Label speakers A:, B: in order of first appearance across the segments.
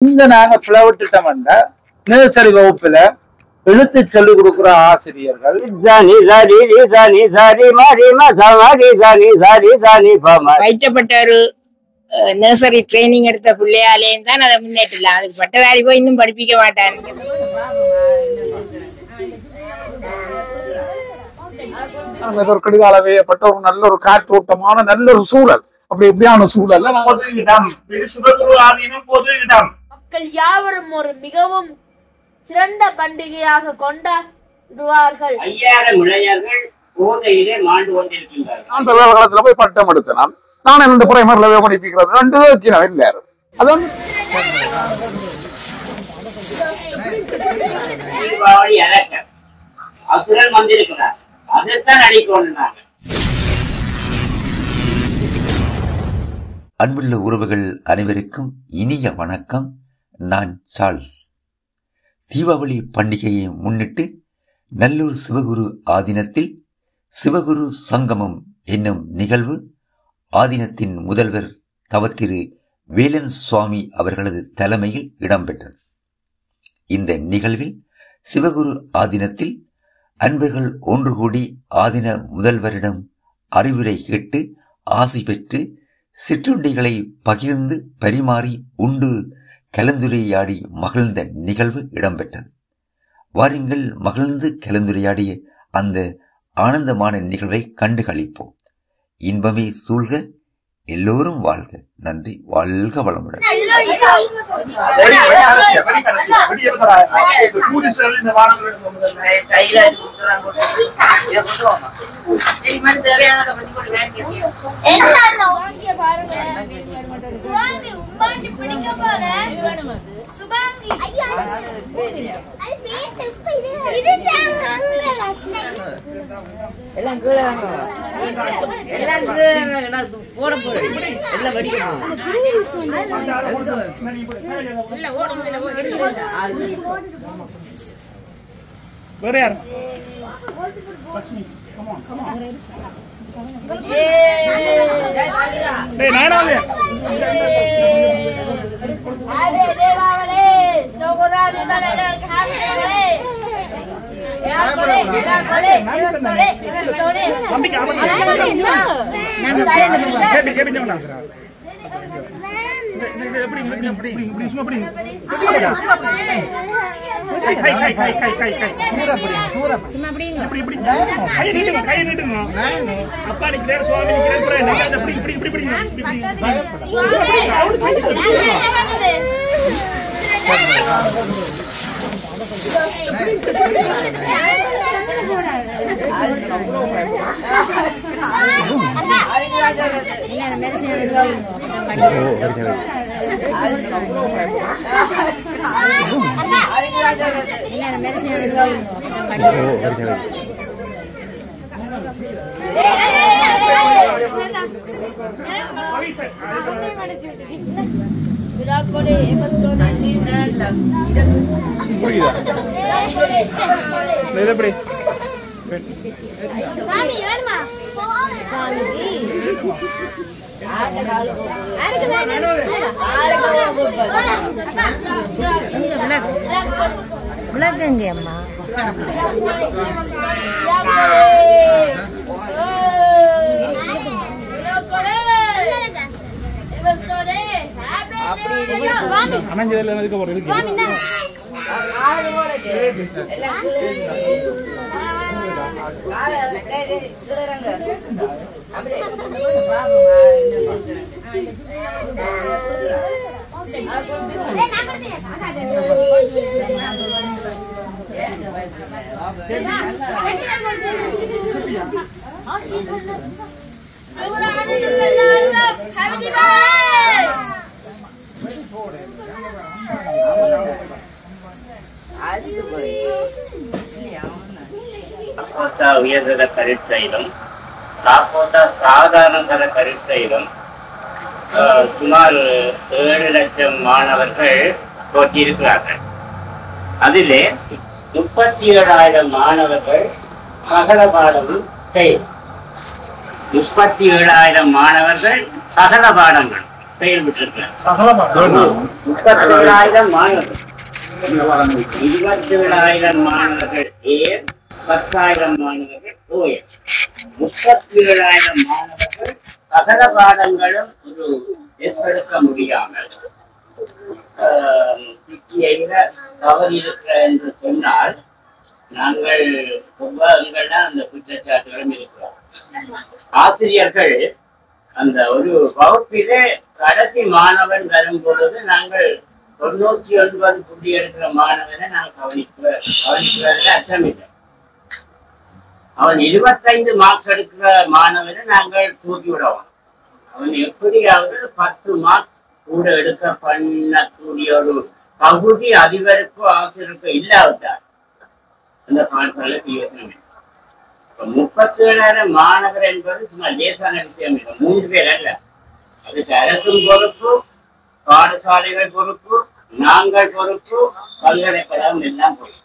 A: இங்க நாங்க பிளவிட்டுட்டோம்னா நர்சரி வகுப்புல எழுத்து சொல்லிக் கொடுக்குற ஆசிரியர்கள்
B: வைக்கப்பட்ட ஒரு நர்சரி ட்ரைனிங் எடுத்த பிள்ளையாலேயும் தான் அதை முன்னேற்றலாம். அதுக்கு பட்டதாரி போய் இன்னும் படிப்பிக்க மாட்டாங்க.
C: கடிகால வேயப்பட்ட ஒரு நல்ல ஒரு காற்றோட்டமான நல்ல ஒரு சூழல். அப்படி எப்படியான சூழல்
D: மக்கள் யாவரும் ஒரு மிகவும் சிறந்த பண்டிகையாக கொண்டாடுவார்கள்.
C: அந்த காலத்துல போய் பட்டம் எடுத்தனால் நான் இந்த பிரைமரில படிப்பிக்கிறது ரெண்டு வைக்கிறேன் எல்லாரும். அதான்
E: அசுரன் வந்திருக்கிறார், அதைத்தான் அடிக்கொண்டாங்க.
F: அன்புள்ள உறவுகள் அனைவருக்கும் இனிய வணக்கம். நான் சார்ல்ஸ். தீபாவளி பண்டிகையை முன்னிட்டு நல்லூர் சிவகுரு ஆதீனத்தில் சிவகுரு சங்கமம் என்னும் நிகழ்வு ஆதீனத்தின் முதல்வர் தவத்திரு வேலன் சுவாமி அவர்களது தலைமையில் இடம்பெற்றது. இந்த நிகழ்வில் சிவகுரு ஆதீனத்தில் அன்பர்கள் ஒன்று கூடி ஆதீன முதல்வரிடம் அறிவுரை கேட்டு ஆசி பெற்று சிற்றுண்டிகளை பகிர்ந்து பரிமாறி உண்டு கலந்துரையாடி மகிழ்ந்த நிகழ்வு இடம்பெற்றது. வாருங்கள், மகிழ்ந்து கலந்துரையாடிய அந்த ஆனந்தமான நிகழ்வை கண்டு களிப்போம். இன்பமே சூழ்க, எல்லோரும் வாழ்க. நன்றி. வாழ்க வளமுடன்.
B: எல்லாம் போட போறேன். எல்லாம் வடிக்கணும்.
C: வேற யார்?
B: உலகங்கம்மா
E: உயர்தர கருச்சையிலும் சாதாரண தர கருச்சையிலும் சுமார் 7 லட்சம் மாணவர்கள் தோற்றியிருக்கிறார்கள். அதிலே 37,000 மாணவர்கள் சகல பாடமும் செய்யும். 37,000 மாணவர்கள் சகல பாடங்கள் பெயர் விட்டிருக்கிறேன். 37,000 மாணவர்கள், 27,000 மாணவர்கள் ஏர், 10,000 மாணவர்கள் ஓயர், 37,000 மாணவர்கள் சகல பாடங்களும் ஒரு எடுக்க முடியாமல் தவறு இருக்கிற என்று சொன்னால் நாங்கள் எங்கள்தான் அந்த குற்றச்சாட்டுகளும் இருக்கிறோம். ஆசிரியர்கள் அந்த ஒரு வகுப்பிலே கடைசி மாணவன் வரும் பொழுது நாங்கள் 99 புள்ளி எடுக்கிற மாணவனை நாங்கள் கவனிக்கிறதுல அர்த்தமில்லை. அவன் 25 மார்க்ஸ் எடுக்கிற மாணவனை நாங்கள் தூக்கி விடுவோம். அவன் எப்படியாவது 10 மார்க்ஸ் கூட எடுக்க பண்ணக்கூடிய ஒரு பகுதி அதிபருக்கோ ஆசிரியருக்கோ இல்லாவிட்டார் அந்த பாடசாலை யோசனை. 37,000 மாணவர் என்பது சும்மா லேசான விஷயம் இல்லை. 3 பேர் அல்ல. அதுக்கு அரசும் பொறுப்பு, பாடசாலைகள் பொறுப்பு, நாங்கள் பொறுப்பு, பல்கலைக்கழகம் எல்லாம் பொறுப்பு.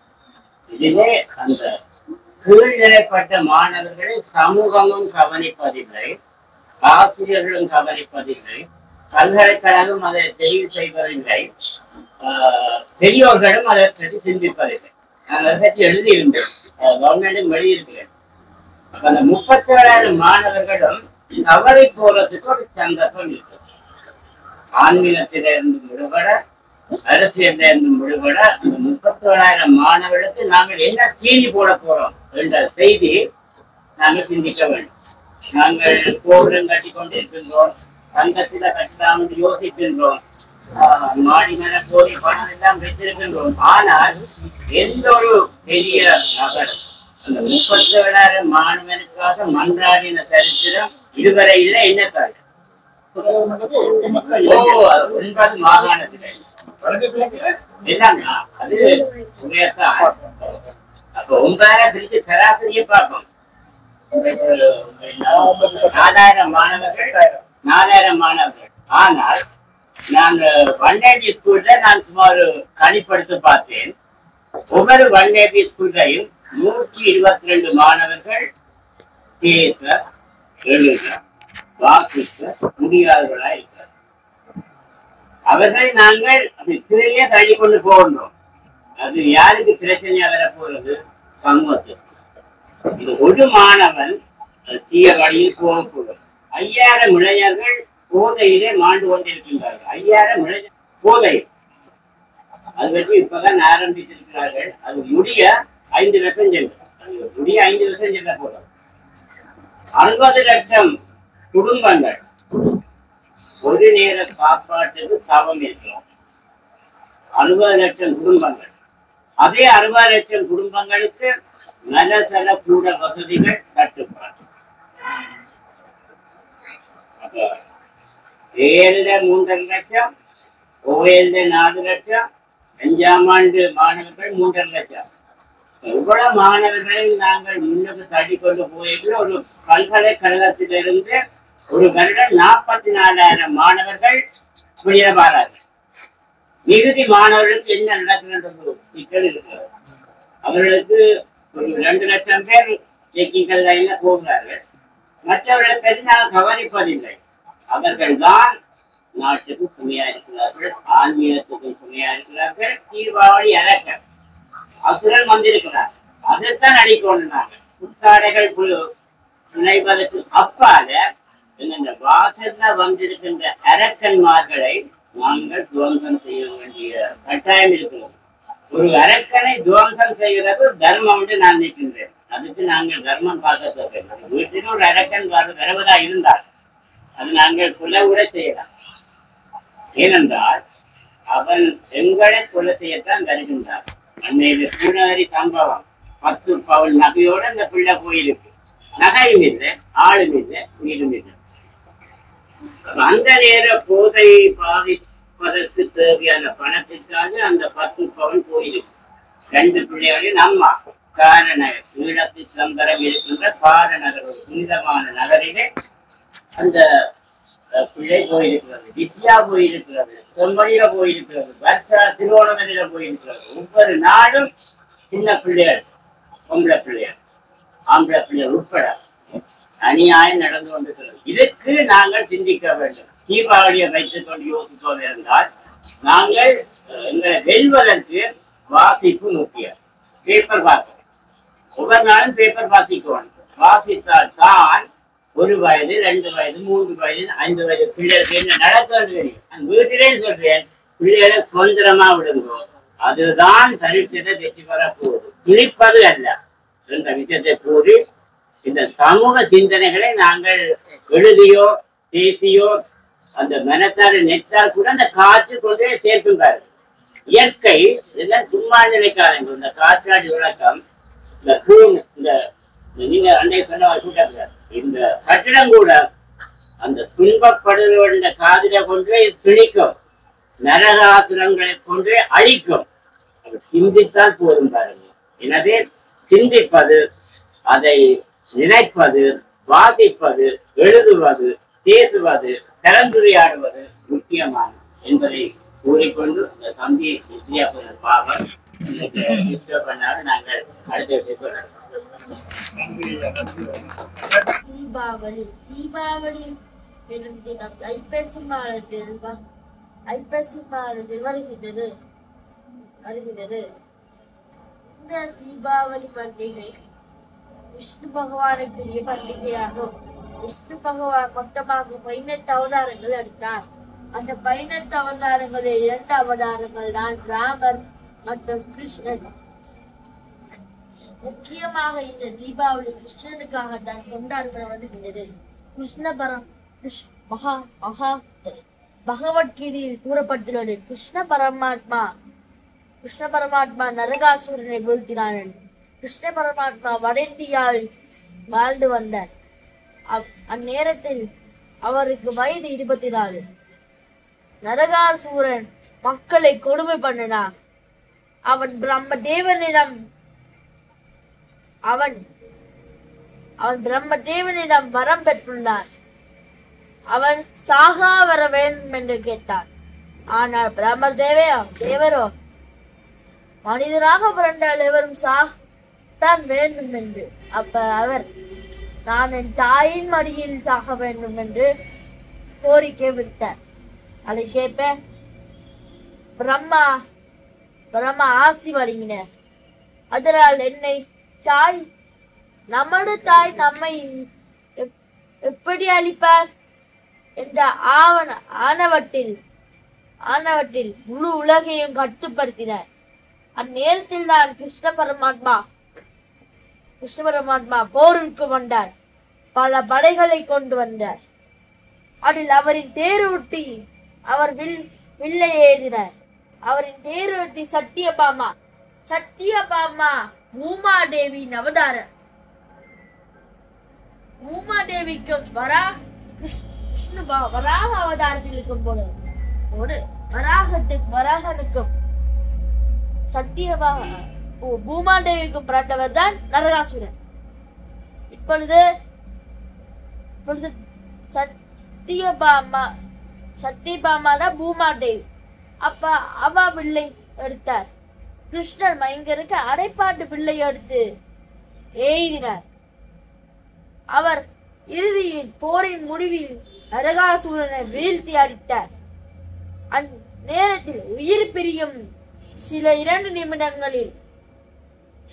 E: இதிலே அந்த கீழ்நிலைப்பட்ட மாணவர்களை சமூகமும் கவனிப்பதில்லை, ஆசிரியர்களும் கவனிப்பதில்லை, பல்கலைக்கழகம் அதை தெரிவு செய்வதில்லை, பெரியோர்களும் அதை பற்றி சிந்திப்பதில்லை. நான் அதை பற்றி எழுதியிருந்தேன், கவர்மெண்ட்டும் எழுதியிருக்கிறேன். அந்த 37,000 மாணவர்களும் தவறி போறதுக்கு ஒரு சந்தர்ப்பம் இருக்கு. ஆன்மீகத்திலிருந்து விடுபட, அரசியல இருந்து விடுபட, அந்த 37,000 மாணவர்களுக்கு நாங்கள் என்ன தீனி போட போறோம் என்ற செய்தி நாங்கள் சிந்திக்க வேண்டும். நாங்கள் கோபுரம் கட்டி கொண்டிருக்கின்றோம், தங்கத்தில கட்டலாம் என்று யோசிக்கின்றோம், மாடி மேல கோடி பணம் எல்லாம் வைத்திருக்கின்றோம். ஆனால் எந்த ஒரு பெரிய நகரம் அந்த 37,000 மாணவனுக்காக மன்றாடின சரித்திரம் இதுவரை இல்லை. என்ன காரணம்? 9 மாகாணத்தில் எல்லாம் அது உண்மையத்தான். அப்ப 9 பிரிச்சு சராசரியை பார்ப்போம். 4,000 மாணவர்கள். ஆனால் நான் 180 ஸ்கூல்ல நான் சுமார் கணிப்படுத்தி பார்த்தேன். ஒவ்வொரு 180 ஸ்கூல்லையும் 122 மாணவர்கள் பேச, எழுத, வாசிக்க முடியாதவர்களா இருக்கிறார். அவர்களை நாங்கள் திரையே தள்ளி கொண்டு போகணும். அது யாருக்கு பிரச்சனையா வர போறது? சமூகத்துக்கு. இது ஒரு மாணவன் தீய வழியில் போகக்கூடும். 5,000 இளைஞர்கள் போதையிலே மாண்டு கொண்டிருக்கின்றார்கள். 5,000 இளைஞர் போதை, அது பற்றி இப்பதான் ஆரம்பித்திருக்கிறார்கள். அது முடிய 5 லட்சம் செல்லும். முடிய 5 லட்சம் செல்ல போறோம். 60 லட்சம் குடும்பங்கள் ஒரு நேர சாப்பாட்டுக்கு தவம் இருக்கிறோம். 60 லட்சம் குடும்பங்கள். அதே 60 லட்சம் குடும்பங்களுக்கு நலசல கூட வசதிகள் தட்டுப்பாடு. 7ல 3.5 லட்சம், OL 4 லட்சம், 5ஆம் ஆண்டு மாணவர்கள் 3.5 லட்சம். இவ்வளவு மாணவர்களை நாங்கள் முன்னுக்கு தள்ளி கொண்டு போயிருக்கிற ஒரு பல்கலைக்கழகத்திலிருந்து ஒரு வருடம் 44,000 மாணவர்கள் வெளியே வரார்கள். மிகுதி மாணவர்களுக்கு என்ன நடக்கிறது சிக்கல் இருக்கிறது. அவர்களுக்கு ஒரு 2 லட்சம் பேர் டெக்னிக்கல் லைன்ல போகிறார்கள். மற்றவர்களை பற்றி நாங்கள் கவனிப்பதில்லை. அவர்கள் தான் நாட்டுக்கு சுமையா இருக்கிறார்கள், ஆன்மீகத்துக்கு சுமையா இருக்கிறார்கள். தீர்வாவளி அரக்க அசுரன் வந்திருக்கிறார். அதைத்தான் அடிக்கொண்டாங்க. புத்தாடைகள் இணைவதற்கு அப்பால இந்த வாசல்ல வந்திருக்கின்ற அரக்கன்மார்களை நாங்கள் துவம்சம் செய்ய வேண்டிய கட்டாயம் இருக்கிறது. ஒரு அரக்கனை துவம்சம் செய்கிறது தர்மம் என்று நான் நிற்கின்றேன். அதுக்கு நாங்கள் தர்மம் பார்க்க வேண்டும். வீட்டில் ஒரு அரக்கன் வருவதா இருந்தால் அது நாங்கள் கொலை கூட செய்யலாம். ஏனென்றால் அவன் எங்களை கொலை செய்யத்தான் வருகின்றார். அன்னையில பூனகரி சம்பவம் 10 பவுன் நகையோட அந்த பிள்ளை போயிருக்கு. நகையும் இல்லை, ஆளும் இல்லை, உயிரும் இல்லை. அந்த நேர போதை பாதிப்பதற்கு தேவையான பணத்திற்காக அந்த 10 பவுன் போயிருக்கு. 2 பிள்ளைகளின் அம்மா காரண ஈழத்தில் சிதம்பரம் இருக்கின்ற பாரநகர், புனிதமான நகரிலே அந்த பிள்ளை போயிருக்கிறது. வித்யா போயிருக்கிறது, செம்படியில போயிருக்கிறது, வருஷா திருவோணமலையில போயிருக்கிறது. ஒவ்வொரு நாளும் சின்ன பிள்ளைகள், பொம்பளை பிள்ளைகள், ஆம்பளை பிள்ளைகள் உட்பட அநியாயம் நடந்து கொண்டிருக்கிறது. இதுக்கு நாங்கள் சிந்திக்க வேண்டும். தீபாவளியை வைத்துக் கொண்டு யோசிப்பது என்றால் நாங்கள் எங்களை வெல்வதற்கு வாசிப்பு முக்கியம். பேப்பர் வாசிப்போம், ஒவ்வொரு நாளும் பேப்பர் வாசிக்கணும். வாசித்தால் தான் 1 வயது 2 வயது 3 வயது 5 வயது பிள்ளைகளுக்கு என்ன நடக்கிறது தெரியும். அந்த வீட்டிலே சொல்றேன், பிள்ளைகளை சுதந்திரமா விடுங்கோ, அதுதான் பரீட்சையை வெற்றி பெற போகுது, திணிப்பது அல்ல என்ற விஷயத்தை கூறி இந்த சமூக சிந்தனைகளை நாங்கள் எழுதியோ பேசியோ அந்த மனத்தால் நெத்தால் கூட அந்த காற்று கொண்டே சேர்க்கின்றார். இயற்கை இதெல்லாம் சும்மா நினைக்காதீங்க. இந்த காற்றாடி விளக்கம், இந்த தூண், இந்த நீங்க அன்றைய சொன்ன இந்த கட்டிடம் கூட அந்த துன்பப்படுகிற காதில கொண்டே திணிக்கும், நரகாசுரங்களை கொண்டே அழிக்கும். அது சிந்தித்தால் போதும் பாருங்க. எனவே சிந்திப்பது, அதை நினைப்பது, வாசிப்பது, எழுதுவது, பேசுவது, கலந்துரையாடுவது முக்கியமானது என்பதை கூறிக்கொண்டு இந்த தம்பி வித்யாபுரன் பாபர் பண்ணாரு. நாங்கள் அடுத்த விஷயத்தை
D: தீபாவளி பெரும் தினம் ஐப்பசி மாதத்தில் வருகிறது. இந்த தீபாவளி பண்டிகை விஷ்ணு பகவானுக்குரிய பண்டிகையாகும். விஷ்ணு பகவான் மொத்தமாக 18 அவதாரங்கள் எடுத்தார். அந்த 18 அவதாரங்களில் 2 அவதாரங்கள் தான் ராமர் மற்றும் கிருஷ்ணன். முக்கியமாக இந்த தீபாவளி கிருஷ்ணனுக்காக தான் கொண்டாடப்படுகிறது. பகவத்கீதையில் கூறப்பட்டுள்ளது, கிருஷ்ண பரமாத்மா நரகாசுரனை வீழ்த்தினான். கிருஷ்ண பரமாத்மா வட இந்தியாவில் வாழ்ந்து வந்தார். அந்நேரத்தில் அவருக்கு வயது 24. நரகாசூரன் மக்களை கொடுமை பண்ணினான். அவன் பிரம்மதேவனிடம் வரம் பெற்றுள்ளான். அவன் சாகா வர வேண்டும் என்று கேட்டான். ஆனால் தேவரோ மனிதராக பிறந்தால் எவரும் சாகத்தான் வேண்டும் என்று. அப்ப அவர், நான் என் தாயின் மடியில் சாக வேண்டும் என்று கோரிக்கை விட்டார். அதை கேட்ப பிரம்மா ஆசி வழங்கினார். அதனால் என்னை நமது தாய் நம்மை எப்படி அளிப்பார் என்ற ஆணவத்தில் முழு உலகையும் கட்டுப்படுத்தினார். அந்நேரத்தில் தான் கிருஷ்ண பரமாத்மா போருக்கு வந்தார். பல படைகளை கொண்டு வந்தார். அதில் அவரின் தேரோட்டி அவர் வில்லை ஏறினார். அவரின் தேரோட்டி சத்தியபாமா பூமாதேவியின் அவதாரம். பூமாதேவிக்கும் வராக அவதாரத்தில் இருக்கும் போது வராகனுக்கும் பூமாதேவிக்கும் பிறந்தவர் தான் நரகாசுரன். இப்பொழுது சத்தியபாமா தான் பூமாதேவி. அப்ப அவ பிள்ளை எடுத்தார். கிருஷ்ணர் மைங்கருக்கு அரைப்பாட்டு பிள்ளை எடுத்து எய்தினார். அவர் இறுதியில் போரின் முடிவில் நரகாசுரனை வீழ்த்தி அடித்தார். அந்நேரத்தில் உயிர் பிரியும் சில 2 நிமிடங்களில்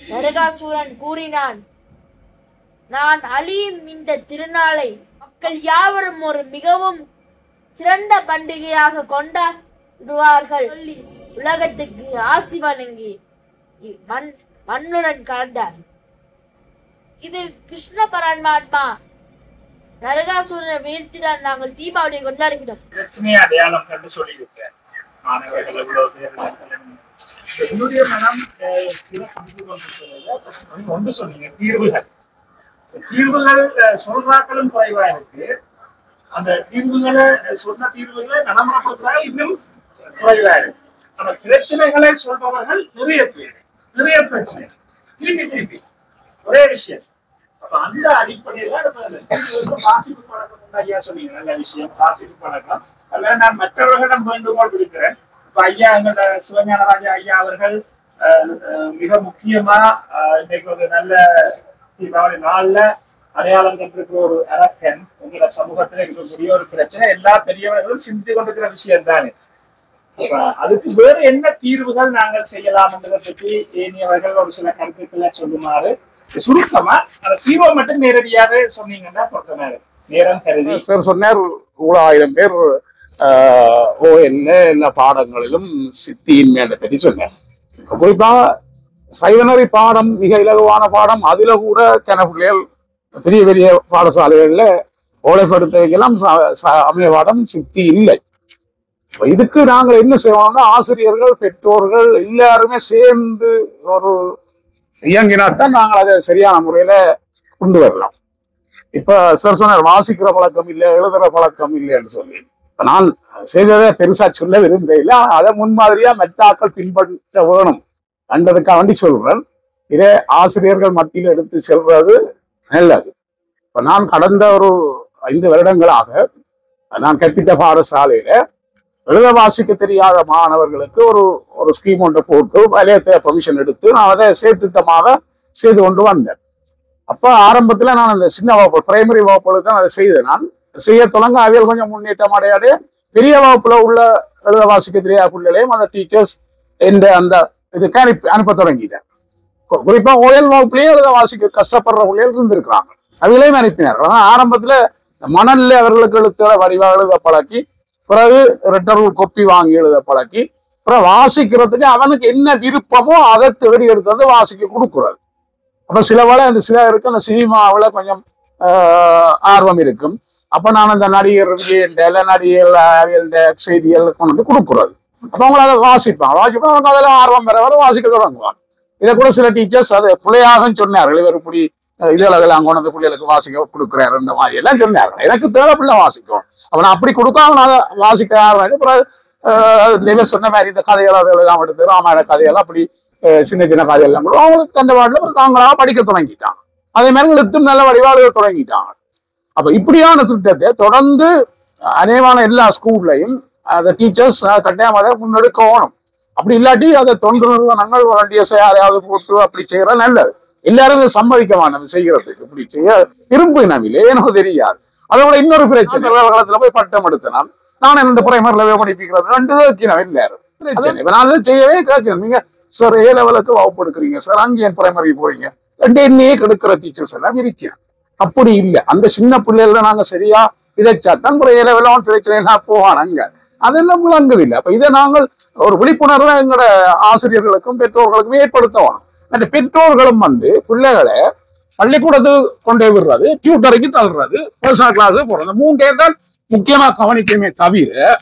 D: நரகாசுரன் கூறினான், நான் அழியும் இந்த திருநாளை மக்கள் யாவரும் ஒரு மிகவும் சிறந்த பண்டிகையாக கொண்டாடுவார்கள் சொல்லி உலகத்துக்கு ஆசி வழங்கி மண்ணுடன் கலந்தார். இது கிருஷ்ண பரமாத்மா நரகாசுரனை வீழ்த்தினால் நாங்கள் தீபாவளியை கொண்டாடுகிறோம்.
C: பிரச்சனையை அடையாளம் கண்டு சொல்லியிருக்கேன். மாணவர்கள் என்னுடைய மனம் ஒன்று சொன்னீங்க, தீர்வுகள் சொல்றாக்களும் குறைவா இருக்கு. அந்த தீர்வுகளை சொன்ன தீர்வுகளை நடைமுறைப்படுத்துறாங்க இன்னும் குறைவா இருக்கு. அந்த பிரச்சனைகளை சொல்பவர்கள் நிறைய பிரச்சனை திருப்பி ஒரே விஷயம். அப்ப அந்த அடிப்படையில வாசிப்பு பழக்கம் ஐயா சொன்னீங்க, நல்ல விஷயம். வாசிப்பு பழக்கம் அல்ல, நான் மற்றவர்களிடம் வேண்டுகோள் விடுக்கிறேன். இப்ப ஐயா எங்களோட சிவஞானராஜா ஐயா அவர்கள் மிக முக்கியமா இன்னைக்கு ஒரு நல்ல தீபாவளி நாள்ல அடையாளம் கண்டிருக்கிற ஒரு அரக்கன் உங்களோட சமூகத்துல இருக்கக்கூடிய ஒரு பிரச்சனை எல்லா பெரியவர்களும் சிந்தித்து கொண்டிருக்கிற விஷயம் தானே. அதுக்கு வேற என்ன தீர்வுகள் நாங்கள் செய்யலாம் என்பதை பற்றி ஏனியவர்கள் ஒரு சில கருத்துக்களை சொல்லுமாறு சுருக்கமா அந்த தீர்வை மட்டும் நேரடியாக சொன்னீங்கன்னா பொறுத்தனாரு நேரம் கருதி.
G: சார் சொன்னார் 1000 பேர் எல்லா பாடங்களிலும் சித்தியின்மையை பற்றி சொன்னார். குறிப்பா சைவநெறி பாடம் மிக இலகுவான பாடம். அதுல கூட கணக்குகள் பெரிய பெரிய பாடசாலைகள்ல ஓலைப்படுத்தலாம் அமைய பாடம் சித்தி இல்லை. இதுக்கு நாங்கள் என்ன செய்வோம்னா ஆசிரியர்கள் பெற்றோர்கள் எல்லாருமே சேர்ந்து ஒரு இயங்கினாத்தான் நாங்கள் அதை சரியான முறையில கொண்டு வரலாம். இப்ப சார் சொன்னார் வாசிக்கிற பழக்கம் இல்லை, எழுதுற பழக்கம் இல்லைன்னு சொல்லி நான் செய்ததை பெருசா சொல்ல விரும்பல. அதை முன்மாதிரியா மெட்டாக்கள் பின்பற்ற வேணும் என்றதுக்காக வேண்டி சொல்றேன். இதே ஆசிரியர்கள் மத்தியில் எடுத்து செல்றது நல்லது. இப்ப நான் கடந்த ஒரு 5 வருடங்களாக நான் கற்பித்த பாடசாலையில எழுத வாசிக்க தெரியாத மாணவர்களுக்கு ஒரு ஸ்கீம் ஒன்றை போட்டு வலயத்தை பர்மிஷன் எடுத்து நான் அதை சேர்த்திட்டமாக செய்து கொண்டு வந்தேன். அப்ப ஆரம்பத்துல நான் அந்த சின்ன வகுப்பு பிரைமரி வகுப்புல தான் அதை செய்தேன். நான் செய்ய தொடங்க அவையில் கொஞ்சம் முன்னேற்றம் அடையாடு பெரிய வகுப்புல உள்ள எழுத வாசிக்க தெரியாத பிள்ளைகளையும் அந்த டீச்சர்ஸ் என்ற அந்த இதுக்கு அனுப்ப தொடங்கிட்டேன். குறிப்பா ஓயல் வகுப்புலயே எழுத வாசிக்க கஷ்டப்படுற பிள்ளைகள் இருந்திருக்கிறாங்க, அவையிலையும் அனுப்பினார்கள். ஆனா ஆரம்பத்துல மணல்ல அவர்களுக்கு எழுத்துக்களை வடிவாக எழுத பழக்கி, பிறகு ரெட்டர்கள் கொப்பி வாங்கி எழுத பழக்கி, அப்புறம் வாசிக்கிறதுக்கு அவனுக்கு என்ன விருப்பமோ அதை தேடி எடுத்து வந்து வாசிக்க கொடுக்குறாரு. அப்ப சில வேளை அந்த சிலருக்கு அந்த சினிமாவில் கொஞ்சம் ஆர்வம் இருக்கும். அப்ப நான் அந்த நடிகர் நடிகர்கள் செய்திகள் கொண்டு வந்து கொடுக்குறாரு. அப்ப அவங்கள அதை வாசிப்பாங்க. அவங்க அதில் ஆர்வம் பெற வர வாசிக்க தொடங்குவாங்க. இதை கூட சில டீச்சர்ஸ் அதை பிள்ளையாக சொன்னார்கள். இவர் இப்படி இதெல்லாம் கொண்டு வந்து பிள்ளைகளுக்கு வாசிக்க கொடுக்குறாரு இந்த மாதிரி எல்லாம் சொன்னார்கள். எனக்கு தேவை பிள்ளை வாசிக்கும். அப்ப நான் அப்படி கொடுக்காம நான் அதை வாசிக்க ஆரம்பிச்சு பிறகு சொன்ன மாதிரி இந்த கதைகள் எல்லாம் எடுத்து ராமாயண கதையெல்லாம் அப்படி சின்ன சின்ன கதையெல்லாம் கூட அவங்களுக்கு தந்த பாட்டில் தாங்களாக படிக்க தொடங்கிட்டாங்க. அதே மாதிரி எழுத்தும் நல்ல வடிவாளர்கள் தொடங்கிட்டாங்க. அப்ப இப்படியான திட்டத்தை தொடர்ந்து அநேகமான எல்லா ஸ்கூல்லையும் அந்த டீச்சர்ஸ் கட்டாயம் அதை முன்னெடுக்கணும். அப்படி இல்லாட்டி அதை தொண்டு நிறுவனங்கள் வாலண்டியர்ஸ் யாரையாவது போட்டு அப்படி செய்யற நல்லது. எல்லாரும் சம்மதிக்கமான செய்யறதுக்கு இப்படி செய்ய விரும்பினோம் இல்லை, ஏனோ தெரியாது. அதோட இன்னொரு பிரச்சனை காலத்துல போய் பட்டம் எடுத்தனால் நான் இந்த பிரைமரில படிப்பிக்கிறது ரெண்டு கேட்கணும் எல்லாரும் பிரச்சனை. இப்ப நான் செய்யவே கேட்கணும். நீங்க சார் A லெவலுக்கு வகுப்பு எடுக்கிறீங்க சார், அங்கே என் பிரைமரி போறீங்க, என்னையே கெடுக்கிற டீச்சர்ஸ் எல்லாம் இருக்கேன். அப்படி இல்லை. அந்த சின்ன பிள்ளைகள நாங்க சரியா இதைச்சாத்தான் A லெவலும் பிரச்சனை போவானாங்க. அதெல்லாம் விளங்குதில்லை. அப்ப இதை நாங்கள் ஒரு விழிப்புணர்வை எங்களோட ஆசிரியர்களுக்கும் பெற்றோர்களுக்கும் ஏற்படுத்தணும். அந்த பெற்றோர்களும் வந்து பிள்ளைகளை பள்ளிக்கூடத்துக்கு கொண்டே விடுறது, டியூட்டருக்கு தள்ளுறது, பர்சனல் கிளாஸ் போடுறது, 3 தான் முக்கியமா கவனிக்கமே தவிர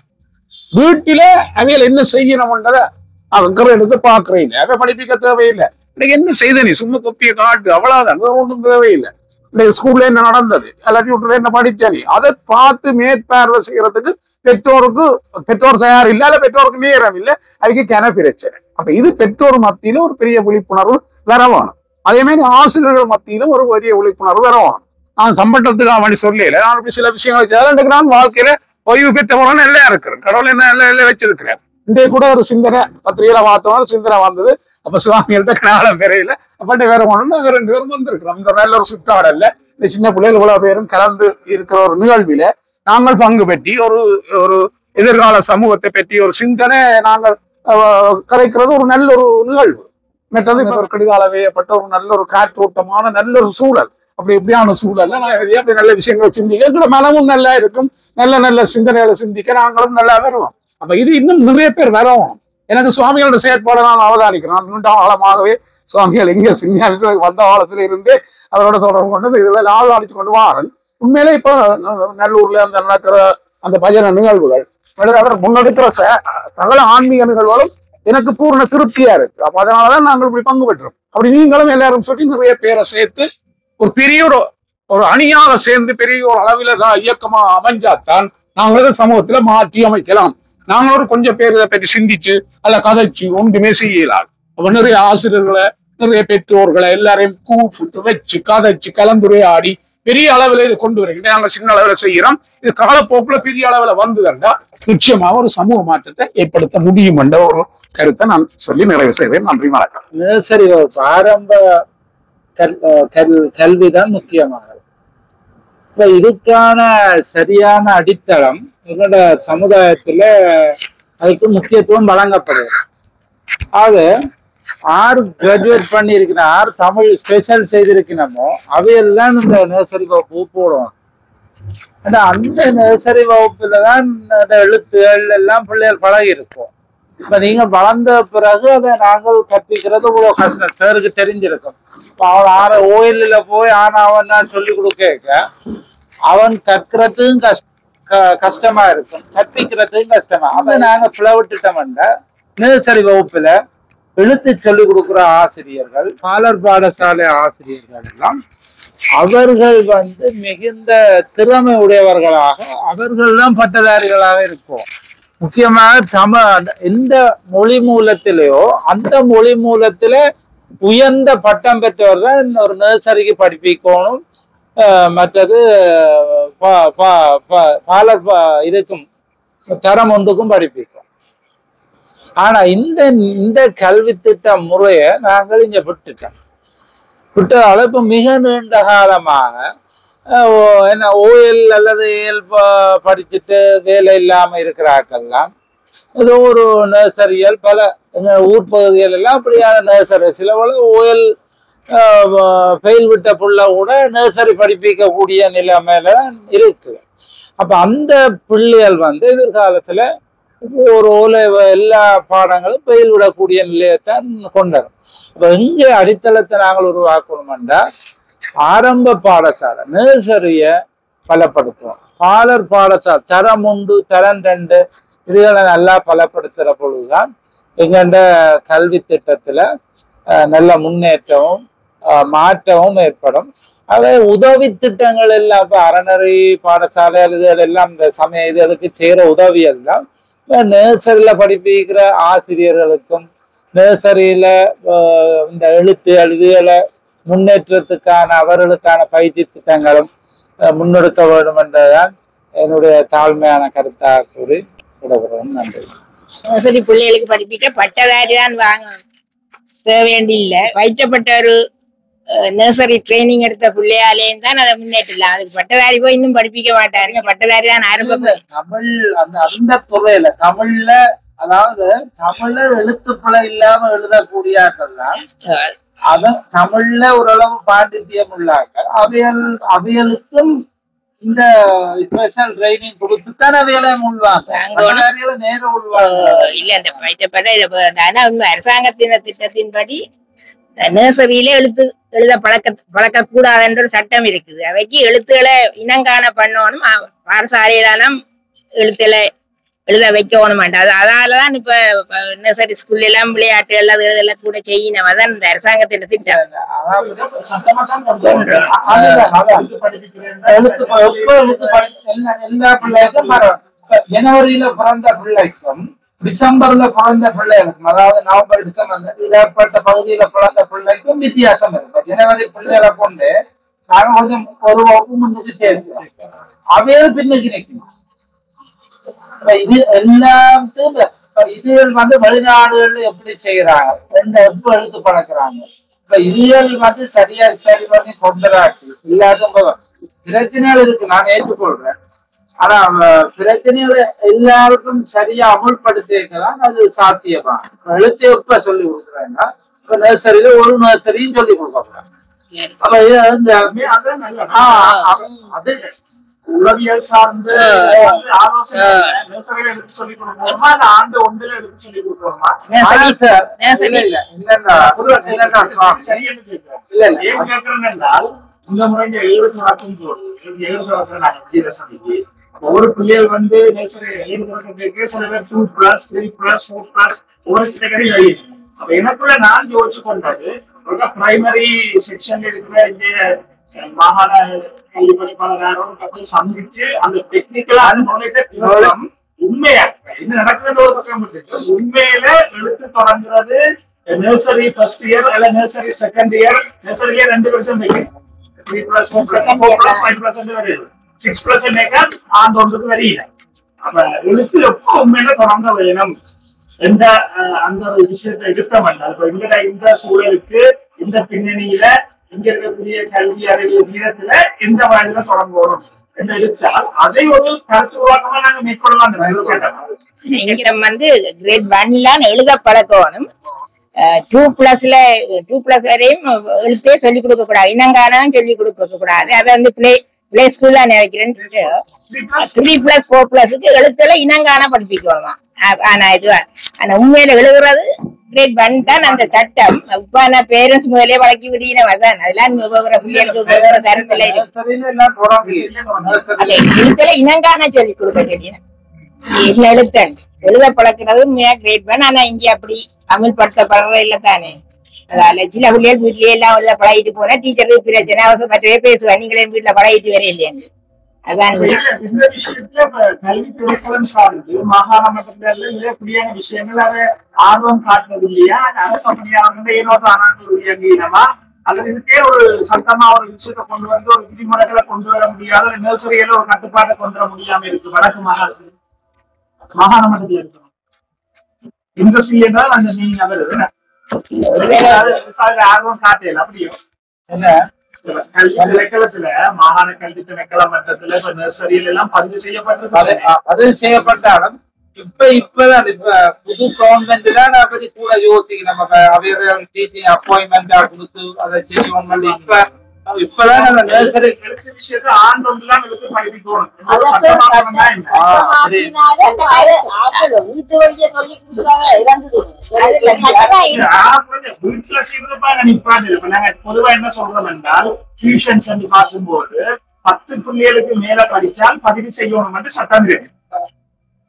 G: வீட்டில அவையில் என்ன செய்யணும்ன்றதை அவங்க எடுத்து பாக்குறீங்க. அவ படிப்பிக்க தேவையில்லை. இன்னைக்கு என்ன செய்த நீ சும்மா கொப்பியை காட்டு அவ்வளவுதான், வேற ஒன்றும் தேவையில்லை. இன்னைக்கு ஸ்கூல்ல என்ன நடந்தது, எல்லா டியூட்டர்ல என்ன படிச்சா நீ அதை பார்த்து மேற்பார்வை செய்யறதுக்கு பெற்றோர் தயார் இல்லை, அல்ல பெற்றோருக்கு நேரம் இல்லை, அதுக்கு கிண பிரச்சனை. அப்ப இது பெற்றோர் மத்தியிலும் ஒரு பெரிய விழிப்புணர்வு வரணும். அதே மாதிரி ஆசிரியர்கள் மத்தியிலும் ஒரு பெரிய விழிப்புணர்வு வரணும். நான் சம்பட்டத்துக்காக வேண்டி சொல்லல, நான் இப்படி சில விஷயங்கள் நான் வாழ்க்கையில ஓய்வு பெற்றவங்க நல்லா இருக்கிறேன், கடவுள் என்ன எல்லாம் வச்சிருக்கிறேன். இன்றைக்கு கூட ஒரு சிந்தனை பத்திரிகையில பார்த்தோம், சிந்தனை வந்தது. அப்ப சுவாமிகள்ட்ட கனாலம் பெறையில அப்படி வேற ஒண்ணு நாங்க 2 பேரும் வந்திருக்கிறோம். இந்த நல்ல ஒரு சுற்றாடல்ல இந்த சின்ன பிள்ளைகள் இவ்வளவு பேரும் கலந்து இருக்கிற ஒரு நிகழ்வில நாங்கள் பங்கு பெற்றி ஒரு எதிர்கால சமூகத்தை பற்றி ஒரு சிந்தனை நாங்கள் கலைக்கிறது ஒரு நல்ல ஒரு நிகழ்வு. மற்றது இப்ப ஒரு கடிகால வேயப்பட்ட ஒரு நல்ல ஒரு காற்றோட்டமான நல்ல ஒரு சூழல். அப்படி எப்படியான சூழல்ல நான் அப்படி நல்ல விஷயங்களை சிந்திக்க எங்களோட மனமும் நல்லா இருக்கும், நல்ல நல்ல சிந்தனைகளை சிந்திக்க நாங்களும் நல்லா வருவோம். அப்ப இது இன்னும் நிறைய பேர் வரணும். எனக்கு சுவாமிகளோட செயற்பாடு நான் அவதானிக்கிறேன். நீண்ட காலமாகவே சுவாமிகள் எங்க சின்ன வந்த காலத்துல இருந்தே அவரோட தொடர்பு கொண்டு இதுல அவதானிச்சு கொண்டு வாரன். உண்மையிலே இப்போ நல்லூர்ல அந்த நடக்கிற அந்த பஜனை நிகழ்வுகள் அவர் முன்னெடுக்கிற சகல ஆன்மீக நிகழ்வுகளும் எனக்கு பூர்ண திருப்தியா இருக்கு. அப்ப அதனாலதான் நாங்கள் இப்படி பங்கு பெற்றோம். அப்படி நீங்களும் எல்லாரும் சொல்லி நிறைய பேரை சேர்த்து ஒரு பெரிய ஒரு அணியாக சேர்ந்து பெரிய ஒரு அளவில இயக்கமா அமைஞ்சாத்தான் நாங்களும் சமூகத்துல மாற்றி அமைக்கலாம். நாங்களும் கொஞ்சம் பேர் இதை பற்றி சிந்திச்சு அல்ல கதைச்சு ஒன்றுமே செய்யலாம். அப்ப நிறைய ஆசிரியர்களை நிறைய பெற்றோர்களை எல்லாரையும் கூப்பிட்டு வச்சு கதைச்சு கலந்துரையாடி பெரிய அளவில் இது கொண்டு வருகின்ற நாங்கள் சின்ன அளவில் செய்கிறோம். இது காலப்போக்குல பெரிய அளவில் வந்ததுண்டா நிச்சயமாக ஒரு சமூக மாற்றத்தை ஏற்படுத்த முடியும் என்ற ஒரு கருத்தை நான் சொல்லி நிறைவு செய்வேன். நன்றி, வணக்கம்.
A: சரி, ஆரம்ப கல்விதான் முக்கியமானது. இப்ப இதுக்கான சரியான அடித்தளம் எங்களோட சமுதாயத்துல அதுக்கு முக்கியத்துவம் வழங்கப்படுது. அது ஆறு கிராஜுவேட் பண்ணி இருக்கிறோம், ஆறு தமிழ் ஸ்பெஷல் செய்திருக்கணுமோ அவையெல்லாம் இந்த நர்சரி வகுப்பு போடுவோம். ஆனா அந்த நர்சரி வகுப்புல தான் அந்த எழுத்துகள் எல்லாம் பிள்ளைகள் பழகி இருக்கும். இப்ப நீங்க வளர்ந்த பிறகு அதை நாங்கள் கற்பிக்கிறது இவ்வளவு கஷ்டம் சாருக்கு தெரிஞ்சிருக்கும். அவன் ஓயில போய் அவன் சொல்லி கொடுக்க அவன் கற்கிறதுக்கும் கஷ்டமா இருக்கும், கற்பிக்கிறதுக்கும் கஷ்டமா. அதை நாங்க பிளவிட்டுட்டோம்னா நர்சரி வகுப்புல எழுத்து சொல்லிக் கொடுக்குற ஆசிரியர்கள், பாலர் பாடசாலை ஆசிரியர்கள் எல்லாம் அவர்கள் மிகுந்த திறமை உடையவர்களாக அவர்கள் தான் பட்டதாரிகளாக இருக்கும். முக்கியமாக எந்த மொழி மூலத்திலேயோ அந்த மொழி மூலத்தில உயர்ந்த பட்டம் பெற்றவர் தான் ஒரு நர்சரிக்கு படிப்பிக்கணும். மற்றது இதுக்கும் தரம் ஒன்றுக்கும் படிப்பிக்கும். ஆனா இந்த கல்வி திட்ட முறைய நாங்கள் இங்க விட்டதால இப்ப மிக நீண்ட காலமாக என்ன ஓஎல் அல்லது ஏஎல் படிச்சுட்டு வேலை இல்லாம இருக்கிறார்கள்லாம் ஏதோ ஒரு நர்சரிகள் பல ஊர் பகுதிகள் எல்லாம் அப்படியான நர்சரி சில ஓஎல் ஃபெயில் விட்ட புள்ள கூட நர்சரி படிப்பிக்கக்கூடிய நிலைமையில இருக்கு. அப்ப அந்த பிள்ளைகள் எதிர்காலத்துல ஒரு எல்லா பாடங்களும் ஃபெயில் விடக்கூடிய நிலையத்தான் கொண்டாடும். அப்ப எங்க அடித்தளத்தை நாங்கள் உருவாக்கணும்னா ஆரம்ப பாடசாலை நர்சரிய பலப்படுத்துவோம். பாலர் பாடசாலை தரம் 1 தரம் 2 இதுகளை நல்லா பலப்படுத்துற பொழுதுதான் எங்கண்ட கல்வி திட்டத்துல நல்ல முன்னேற்றமும் மாற்றமும் ஏற்படும். அவை உதவி திட்டங்கள் எல்லாம் இப்ப அறநெறி பாடசாலை இதுகள் எல்லாம் இந்த சமய இதுகளுக்கு செய்யற உதவி எல்லாம் நர்சரியில படிப்பிக்கிற ஆசிரியர்களுக்கும் நர்சரியில இந்த எழுத்து இதுகளை முன்னேற்றத்துக்கான அவர்களுக்கான பயிற்சி திட்டங்களும் முன்னெடுக்க வேண்டும் என்றதான் என்னுடைய தாழ்மையான கருத்தாக கூறி விடப்படுறோம். நன்றி.
B: நர்சரி பிள்ளைகளுக்கு படிப்பிக்க பட்டதாரி தான் வாங்கணும் தேவையாண்டி இல்ல. வைக்கப்பட்ட ஒரு நர்சரி ட்ரைனிங் எடுத்த பிள்ளையாலேயும் தான் அதை முன்னேற்றலாம். அதுக்கு பட்டதாரி போய் இன்னும் படிப்பிக்க மாட்டாருங்க. பட்டதாரி தான் ஆரம்ப
A: தமிழ் அந்த துறையில தமிழ்ல அதாவது தமிழ்ல எழுத்துப்பிழை இல்லாம எழுதக்கூடியாக்கள்லாம் அத தமிழ்ல ஓரளவு பாண்டித்யம் உள்ளாக்க அவைகளுக்கும் இந்த ஸ்பெஷல் ட்ரைனிங் கொடுத்துத்தான் அவைகளை உள்வாங்க நேரம் உள்வாங்க
B: இல்ல. அந்த வைக்கப்பட்ட அரசாங்கத்தின் திட்டத்தின்படி நர்சரியிலே எழுத பழக்க கூடாது என்ற ஒரு சட்டம் இருக்குது. அவைக்கு எழுத்துக்களை இனங்காண பண்ணணும், பாடசாலையிலாம் எழுத்துல எழுத வைக்கணும். அதனாலதான் இப்ப நர்சரி ஸ்கூல்ல எல்லாம் விளையாட்டு அதெல்லாம் கூட செய்யணும். அதான் இந்த அரசாங்கத்தின் திட்டம்.
A: எல்லா பிள்ளைக்கும் ஜனவரியில பிறந்த பிள்ளைக்கும் டிசம்பர்ல பிறந்த பிள்ளைகளுக்கும் அதாவது நவம்பர் டிசம்பர் இடப்பட்ட பகுதியில பிறந்த பிள்ளைக்கும் வித்தியாசம் இருக்கு. ஜனவரி பிள்ளைகளை கொண்டு நாங்க கொஞ்சம் ஒரு வகுப்பு முன்னுக்கு சேர்க்கிறோம், அவையில் பின்னுக்கு நிற்கணும். இது எல்லாத்துக்கும் இதுகள் வெளிநாடுகள்ல எப்படி செய்யறாங்க, எப்ப எழுத்து பழக்கிறாங்க, இப்ப இதுகள் சரியா ஸ்டடி பண்ணி கொண்டுராச்சு எல்லாத்துக்கும் பிரச்சனைகள் இருக்கு, நான் ஏற்றுக்கொள்றேன். ஆனா பிரச்சனைகளை எல்லாருக்கும் சரியா அமுல்படுத்திக்கலாம், அது சாத்தியமா. எழுத்து எப்ப சொல்லி கொடுக்குறேன்னா இப்ப நர்சரியில ஒரு நர்சரியும் சொல்லி கொடுக்க அப்ப அது
C: உளவியல் சார்ந்து ஆலோசனை எடுத்து சொல்லி கொடுக்கணுமா, இல்ல ஆண்டு ஒன்றில் எடுத்து சொல்லி கொடுக்கணுமா? ஏன் கேட்கிறேன் என்றால் இந்த முறை 70 நடக்கும் ஒவ்வொரு பிள்ளைகள் நர்சரி சில பேர் 2+, 3+, 4+ ஒவ்வொரு கேட்டகரி எழுதிடும். அப்ப எனக்குள்ள நான் யோசிச்சு கொண்டது பிரைமரி செக்ஷன் இருக்கிற இந்த மாகாண கல்வி பணிப்பாளரோட சந்திச்சு அந்த டெக்னிக்கலா உண்மையா என்ன நடக்கிறது ஒரு பக்கம் உண்மையில எழுத்து தொடங்குறது நர்சரி ஃபர்ஸ்ட் இயர் அல்ல நர்சரி செகண்ட் இயர். நர்சரியில 2% 3+, 4+, 5% வருது, 6% ஆண்டு ஒன்றுக்கு வரையில. அப்ப எழுத்து எப்ப உண்மையில தொடங்க வேணும் என்ற அந்த ஒரு விஷயத்தை எடுத்தவன் இந்த சூழலுக்கு இந்த பின்னணியில இங்க இருக்கக்கூடிய கல்வி அறிவு வீதத்துல எந்த வயதுல தொடங்கணும் என்று எடுத்தால் அதை ஒரு கருத்து உருவாக்கமா நாங்க மேற்கொள்ளலாம்.
B: இங்க வந்து கிரேட் 1 எழுத பழக்கணும். 2+ வரையும் எழுத்தே சொல்லிக் கொடுக்க கூடாது, இனங்கானம் சொல்லிக் கொடுக்க கூடாது. அதை வந்து பிளே ஸ்கூல்ல நினைக்கிறேன். 3+4+க்கு எழுத்துல இனங்கான படிப்பிக்கணும். ஆனா இது ஆனா உண்மையில எழுதுறது கிரேட் 1 தான் அந்த சட்டம். இப்ப நான் பேரண்ட்ஸ் முதலே வழக்கி விடுகிறேன். அதான் அதெல்லாம் பிள்ளைகளுக்கு கருத்துல எழுத்துல இனங்கான சொல்லிக் கொடுக்க தெரியும். எழுத்தன் எழுத பழக்கிறது கிரேட் 1. ஆனா இங்க அப்படி அமல்படுத்தப்படுற இல்ல தானே. அதால சில பிள்ளைகள் வீட்லயே எல்லாம் எழுத பழகிட்டு போனா டீச்சருக்கு பிரச்சனை, அவசர மற்றவே பேசுவேன், நீங்களே வீட்டுல பழகிட்டு வர இல்லையா. அதான்
C: இந்த விஷயத்துல கல்வி துறைகளும் சார்ந்து மாகாண மட்டத்துல இப்படியான விஷயங்கள் அதை ஆர்வம் காட்டுறது இல்லையா? அரசு பணியாளர்கள் ஏனோ தானமா அல்லது இதுக்கே ஒரு சட்டமா ஒரு விஷயத்தை கொண்டு வந்து ஒரு விதிமுறைகளை கொண்டு வர முடியாத நர்சரியில ஒரு கட்டுப்பாட்டை கொண்டு வர முடியாம இருக்கு. வடக்கு மாகாண மட்டத்தில் இருக்கணும். இண்டஸ்ட்ரி என்றால் அந்த நீங்க ஆர்வம் காட்டல அப்படியும் என்ன கல்வி திணைக்களத்துல மாகாண கல்வி திணைக்கள மட்டத்துல இப்ப நர்சரியில எல்லாம் பதிவு
A: செய்யப்பட்டாலும் இப்பதான் புது கவர்மெண்ட் தான் அதை பத்தி கூட யோசிக்கணும். நம்ம டீச்சிங் அப்பாயின்மெண்ட் கொடுத்து அதை செய்யணும். இப்பதான் அந்த நர்சரி
C: விஷயத்தை ஆண்டு ஒன்றுலாம் எடுத்து படிக்கணும். வீட்டுல செய்வதற்காக நிப்பாங்க. இப்ப நாங்க பொதுவா என்ன சொல்றோம் என்றால் டியூஷன்ஸ் வந்து பார்க்கும்போது 10 பிள்ளைகளுக்கு மேல படிச்சால் பதிவு செய்யணும் என்று சட்டம் இருக்கு.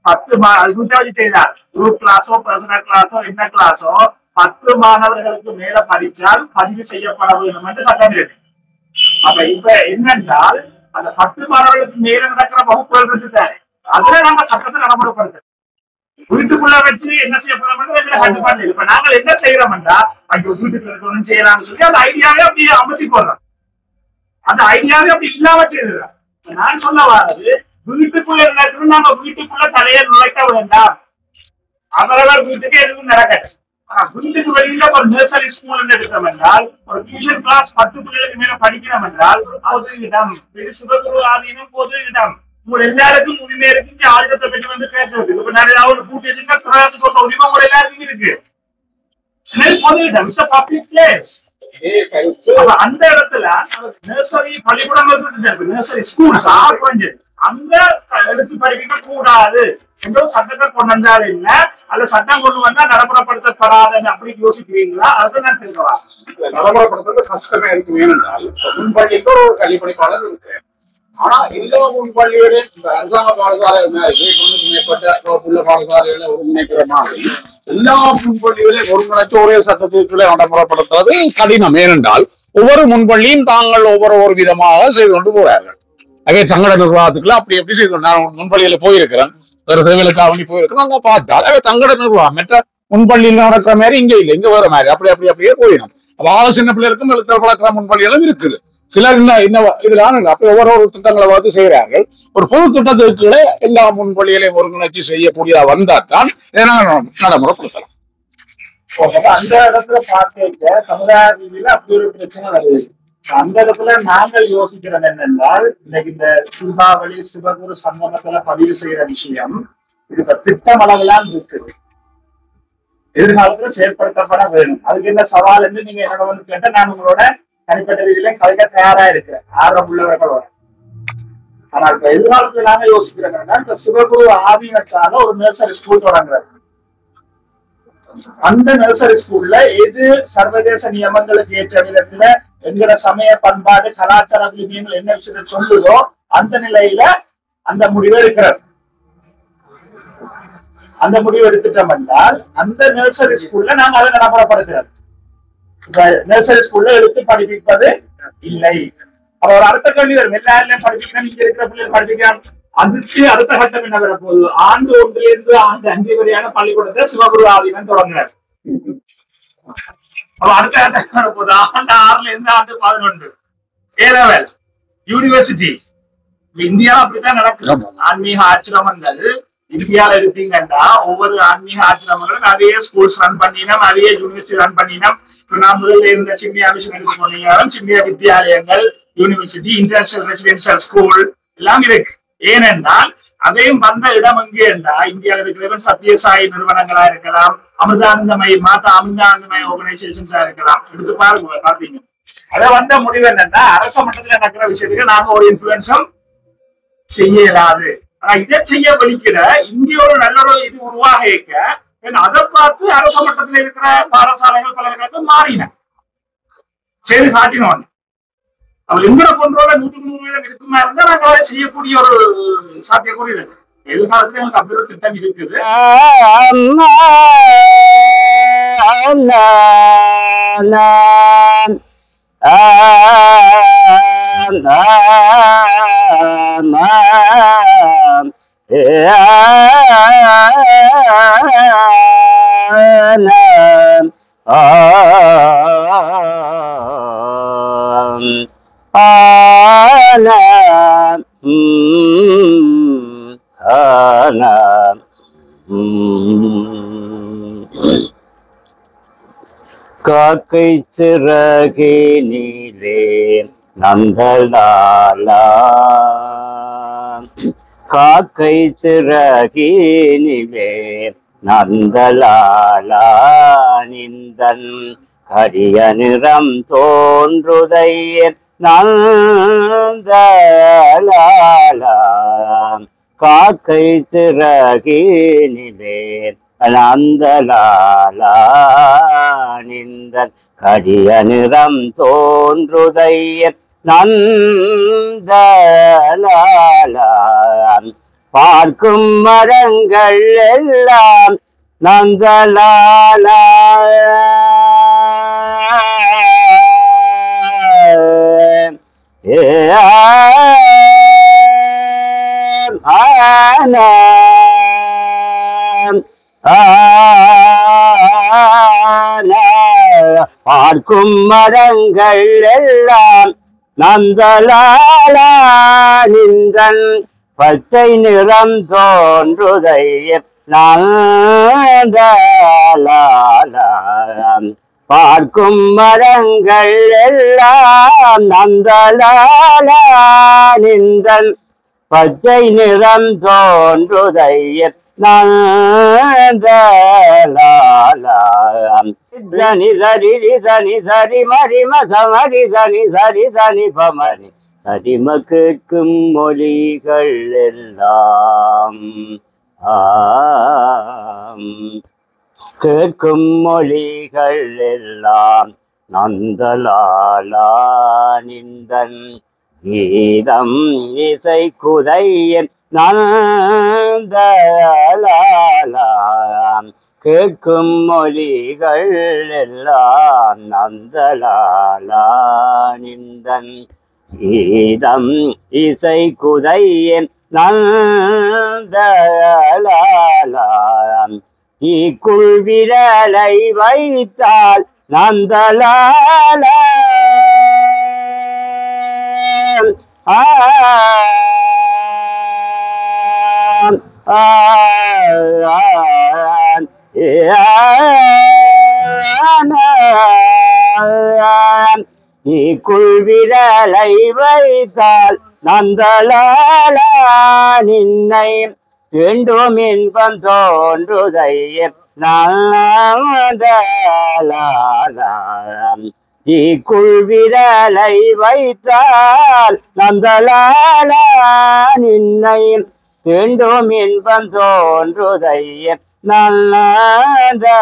C: 10 செய்தார் குரூப் கிளாஸோ பர்சனல் கிளாஸோ என்ன கிளாஸோ 10 மாணவர்களுக்கு மேல படிச்சால் பதிவு செய்யப்பட வேண்டும் என்று சட்டம் இருக்கு. அப்ப இப்ப என்னென்றால் அந்த 10 மாணவர்களுக்கு மேல நடக்கிற வகுப்புகள் இருக்குதானே, அதுல நம்ம சட்டத்தை நடைமுறைப்படுத்த வீட்டுக்குள்ள வச்சு என்ன செய்யப்படும் கட்டுப்பாடு. இப்ப நாங்கள் என்ன செய்யறோம்டா அங்க வீட்டுக்குள்ள இருக்கணும் செய்யலாம்னு சொல்லி அந்த ஐடியாவே அப்படி அமர்த்தி போடுறோம். அந்த ஐடியாவே அப்படி இல்லாம செய்யறோம். நான் சொல்ல வர்றது வீட்டுக்குள்ள இருக்கணும், நாம வீட்டுக்குள்ள தலையை நுழைக்க வேண்டாம். அவரவர் வீட்டுக்கு எதுவும் நடக்கட்டும். வீட்டுக்கு வெளியில ஒரு நர்சரி ஸ்கூல் எடுத்தோம் என்றால் ஒரு டியூஷன் கிளாஸ் 10 பிள்ளைகளுக்கு மேல படிக்கிறோம் என்றால் பொது இடம், சிவகுரு ஆதீனம் பொது இடம். உங்க எல்லாருக்கும் உரிமை இருக்கு. ஆயுதத்தை பற்றி வந்து கேட்கறது இப்ப நிறைய கூட்டி வச்சுருந்தா சொல்ற உரிமை உங்க எல்லாருக்கும் இருக்கு. பொது இடம் இட்ஸ் பப்ளிக் பிளேஸ். அந்த இடத்துல நர்சரி பள்ளிக்கூடம் நர்சரி ஸ்கூல் அங்க எடுத்து படிக்க கூடாது என்ற சட்டத்தை கொண்டு வந்தாரு இல்ல, அந்த சட்டம் கொண்டு வந்தா நடைமுறைப்படுத்தப்படாதுன்னு அப்படி யோசிக்கிறீங்களா? அதை நான் கேட்கலாம்.
G: நடைமுறைப்படுத்துறது கஷ்டமே இருக்கு. ஏனென்றால் முன்பள்ளிக்கு ஒரு கல்விப்பணிப்பாளர் இருக்கு. ஆனா எல்லா முன்பள்ளியோட இந்த அரசாங்க பாடசாலை மேற்பட்ட உள்ள பாடசாலைகளை ஒருங்கிணைக்கிற மாதிரி எல்லா முன்பள்ளிகளையும் ஒருங்கிணைச்சு ஒரே சட்டத்திற்குள்ளே நடைமுறைப்படுத்துவது கடினம். ஏனென்றால் ஒவ்வொரு முன்பள்ளியும் தாங்கள் ஒவ்வொரு விதமாக செய்து கொண்டு போறார்கள். அதே சங்கட நிர்வாகத்துக்குள்ள அப்படி எப்படி செய்து நான் முன்பள்ளியில போயிருக்கிறேன், ஒரு சேவலுக்காக போயிருக்கிறேன். அங்க பார்த்தால் அவை தங்கட நிர்வாகம் மற்ற முன்பள்ளியில் நடக்கிற மாதிரி இங்க இல்லை, இங்க வேற மாதிரி அப்படியே போயிடும். அப்ப சின்ன பிள்ளைகளுக்கும் எழுத்தல் பழக்கிற முன்பள்ளிகளும் இருக்குது. சிலர் இதுல அப்ப ஒவ்வொரு திட்டங்களை பார்த்து செய்கிறார்கள். ஒரு பொது திட்டத்துக்குள்ள எல்லா முன்பள்ளிகளையும் ஒருங்கிணைச்சு செய்யக்கூடியதா வந்தால்தான் நடைமுறைப்படுத்தலாம்.
C: அந்த இடத்துல பார்க்க சமுதாய ரீதியில அப்படி ஒரு பிரச்சனை வருது. அந்த இடத்துல நாங்கள் யோசிக்கிறது என்னென்றால் இன்னைக்கு இந்த தீபாவளி சிவகுரு சங்கமத்துல பதிவு செய்யற விஷயம் இது திட்டம் அளவுலாம் இருக்குது, எதிர்காலத்துல செயல்படுத்தப்பட வேணும். அதுக்கு என்ன சவால் என்று நீங்க என்னோட வந்து கேட்ட நான் உங்களோட தனிப்பட்ட ரீதியில கலைக்க தயாரா இருக்கிறேன் ஆர்வம் உள்ளவர்களோட. ஆனால் இப்ப எதிர்காலத்துல நாங்க யோசிக்கிறோம்னா இப்ப சிவகுரு ஆதீனத்தால ஒரு நர்சரி ஸ்கூல் தொடங்குறாரு. அந்த நர்சரி ஸ்கூல்ல எது சர்வதேச நியமங்களுக்கு ஏற்ற விதத்துல எங்கட சமய பண்பாடு கலாச்சார விதிகள் என்ன விஷயத்தை சொல்லுதோ அந்த நிலையில அந்த முடிவு எடுக்கிறார். அந்த முடிவு எடுத்துட்டோம் என்றால் அந்த நர்சரி ஸ்கூல்ல நாங்க அதை நடைமுறைப்படுத்துறோம். நர்சரி ஸ்கூல்ல எடுத்து படிப்பிப்பது இல்லை. அப்ப ஒரு அடுத்த கேள்வி வரும், எல்லாருமே படிப்பிக்கணும், நீங்க இருக்கிற பிள்ளைகள் படிப்பிக்கலாம். அதுக்கு அடுத்த கட்டம் என்ன வர போகுது? ஆண்டு 1 ஆண்டு 5 வரையான பள்ளிக்கூடத்தை சிவகுரு ஆதீனம் தொடங்குறாரு. அப்ப அடுத்த கட்டம் வர போகுது ஆண்டு 6 ஆண்டு 11 ஏலவல் யூனிவர்சிட்டி. இந்தியா அப்படித்தான் நடக்குது. ஆன்மீக ஆச்சிரமங்கள் இந்தியாவில எடுத்தீங்கன்னா ஒவ்வொரு ஆன்மீக ஆசிரமங்களும் நிறைய ஸ்கூல்ஸ் ரன் பண்ணினோம், நிறைய யூனிவர்சிட்டி ரன் பண்ணினோம். இப்ப நான் முதல்ல இருந்த சின்னியா மிஷன் எடுத்து போனீங்களும் சின்னிய வித்தியாலயங்கள், யூனிவர்சிட்டி, இன்டர்நேஷனல் ரெசிடென்சியல் ஸ்கூல் எல்லாம் இருக்கு. ஏனென்றால் அதையும் வந்த இடம் எங்கே என்றால் இந்தியாவில் இருக்கிற சத்யசாயி நிறுவனங்களா இருக்கலாம், அமிர்தானந்தமய மாதா அமிர்தானந்தமய ஆர்கனைசேஷன்ஸா இருக்கலாம். எடுத்து பாருங்க, பாத்தீங்க. அதை வந்த முடிவு என்னன்னா அரச மட்டத்தில் நடக்கிற விஷயத்துக்கு நாங்க ஒரு இன்ஃபுளுன்ஸும் செய்ய இயலாது. ஆனா இதை செய்ய வலிக்கிட இந்திய ஒரு நல்ல ஒரு இது உருவாக இருக்க அதை பார்த்து அரச மட்டத்தில் இருக்கிற பாடசாலைகள் பல்கலைக்கழகம் மாறின செய்து காட்டினோம். அவள் எங்கட கொண்டோட 100% இருக்குமா இருந்தா நாங்க அதை செய்யக்கூடிய ஒரு சாத்தியக்கூறு இது. எதிர்காலத்துல எனக்கு அப்படி ஒரு திட்டம் இருக்குது.
E: காக்கை சிறகினிலே நந்தலாலா, காக்கை சிறகினிலே நந்தலாலா, நிந்தன் கரிய நிறம் தோன்றுதையே நந்தலாலா, காக்கை சிறகினிலே நந்தலாலா, நிந்தன் கரிய நிறம் தோன்றுதையே நந்தலாலா, பார்க்கும் மரங்கள் எல்லாம் நந்தலாலா, பார்க்கும் மரங்கள் எல்லாம் நந்தலாலா, நிந்தன் பச்சை நிறம் தோன்றுதையே நந்தலாலா, பார்க்கும் மரங்கள் எல்லாம் நந்தலாலா, நிந்தன் பச்சை நிறம் தோன்றுதையே நந்தலாலா, சனி சரி சனி சரி மரிம சமரி சனி சரி சனி பமரி சரிம கேட்கும் மொழிகள் எல்லாம் கேட்கும் மொழிகள் எல்லாம் நந்தலாலா, நிந்தன் கீதம் இசை குதையன் நந்தலாலா, கேட்கும் மொழிகள் எல்லாம் நந்தலாலா, நிந்தன் கீதம் இசை குதையன் நந்தலாலா, தீக்குள் விரலை வைத்தால் நந்தலாலா, தீக்குள் விரலை வைத்தால் நந்தலாலா, நின்னை வேண்டும் இன்பம் தோன்றுதையே நந்தலாலா, தீக்குள் விரலை வைத்தால் நந்தலாலா, நின்னை வேண்டும் இன்பம் தோன்றுதையே நந்தலாலா,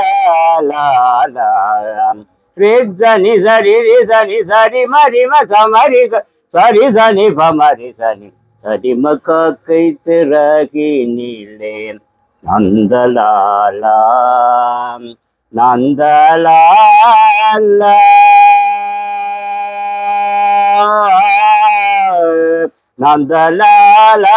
E: சனி சரி சனி சரி மரிம சமரி சரி சனி பமரி சனி சரிம காக்கை சிறகினிலே நந்தலாலா, நந்தலாலா, நந்தலாலா,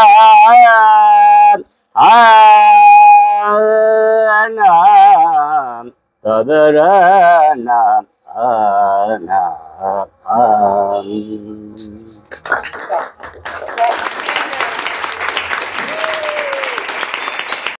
E: ததரனா ஆனா ஆ